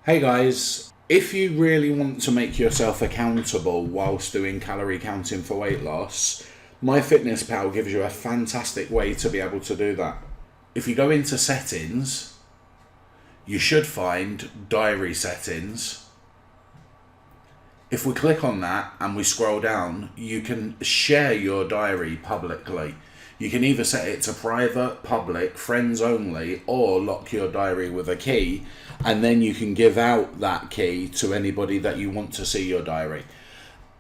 Hey guys, if you really want to make yourself accountable whilst doing calorie counting for weight loss, MyFitnessPal gives you a fantastic way to be able to do that. If you go into settings, you should find diary settings. If we click on that and we scroll down, you can share your diary publicly. You can either set it to private, public, friends only, or lock your diary with a key, and then you can give out that key to anybody that you want to see your diary.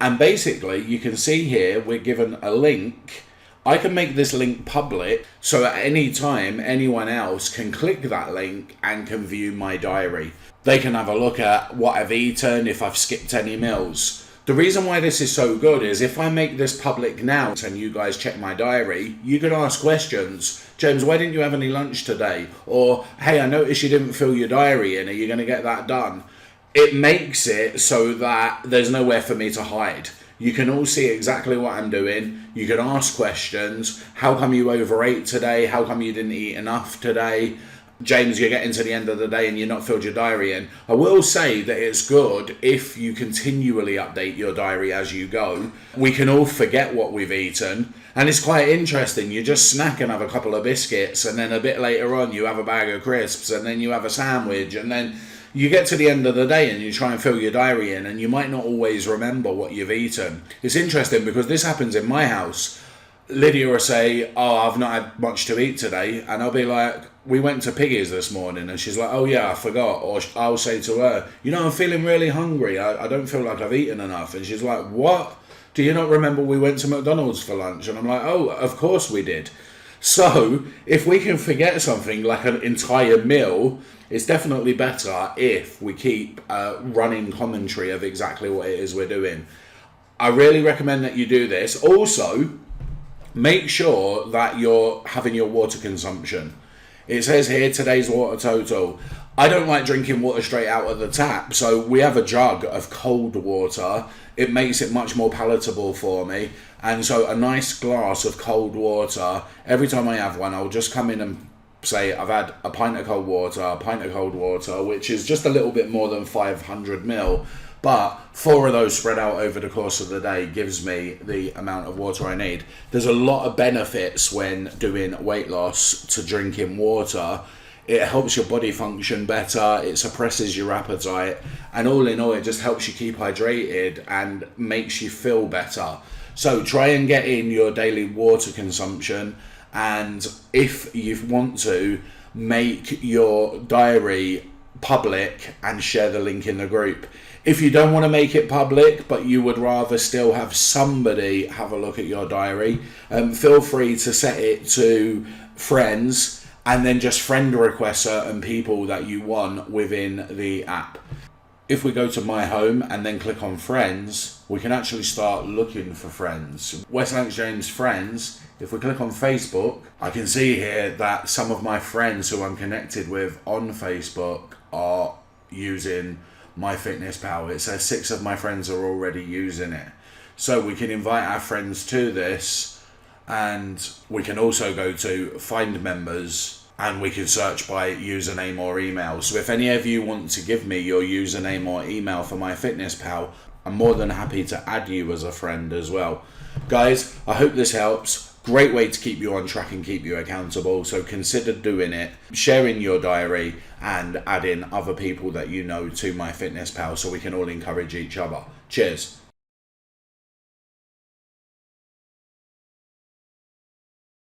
And basically, you can see here, we're given a link. I can make this link public, so at any time, anyone else can click that link and can view my diary. They can have a look at what I've eaten, if I've skipped any meals. The reason why this is so good is if I make this public now and you guys check my diary, you can ask questions. James, why didn't you have any lunch today? Or, hey, I noticed you didn't fill your diary in. Are you going to get that done? It makes it so that there's nowhere for me to hide. You can all see exactly what I'm doing. You can ask questions. How come you overate today? How come you didn't eat enough today? James, you're getting to the end of the day and you're not filled your diary in. I will say that it's good if you continually update your diary as you go. We can all forget what we've eaten, and it's quite interesting. You just snack and have a couple of biscuits, and then a bit later on you have a bag of crisps, and then you have a sandwich, and then you get to the end of the day and you try and fill your diary in, and you might not always remember what you've eaten. It's interesting because this happens in my house. Lydia will say, oh, I've not had much to eat today, and I'll be like, we went to Piggy's this morning, and she's like, oh yeah, I forgot. Or I'll say to her, you know, I'm feeling really hungry, I don't feel like I've eaten enough. And she's like, what? Do you not remember we went to McDonald's for lunch? And I'm like, oh, of course we did. So if we can forget something like an entire meal, it's definitely better if we keep running commentary of exactly what it is we're doing. I really recommend that you do this. Also, make sure that you're having your water consumption. It says here, today's water total. I don't like drinking water straight out of the tap, so we have a jug of cold water. It makes it much more palatable for me. And so a nice glass of cold water, every time I have one, I'll just come in and say, I've had a pint of cold water, which is just a little bit more than 500 ml. But 4 of those spread out over the course of the day gives me the amount of water I need. There's a lot of benefits when doing weight loss to drinking water. It helps your body function better, it suppresses your appetite, and all in all, it just helps you keep hydrated and makes you feel better. So try and get in your daily water consumption, and if you want to, make your diary public and share the link in the group. If you don't want to make it public, but you would rather still have somebody have a look at your diary, feel free to set it to friends and then just friend request certain people that you want within the app. If we go to my home and then click on friends, we can actually start looking for friends. West Lancs James friends. If we click on Facebook, I can see here that some of my friends who I'm connected with on Facebook are using MyFitnessPal. It says 6 of my friends are already using it. So we can invite our friends to this, and we can also go to find members and we can search by username or email. So if any of you want to give me your username or email for MyFitnessPal, I'm more than happy to add you as a friend as well. Guys, I hope this helps. Great way to keep you on track and keep you accountable, so consider doing it, sharing your diary and adding other people that you know to MyFitnessPal so we can all encourage each other. Cheers.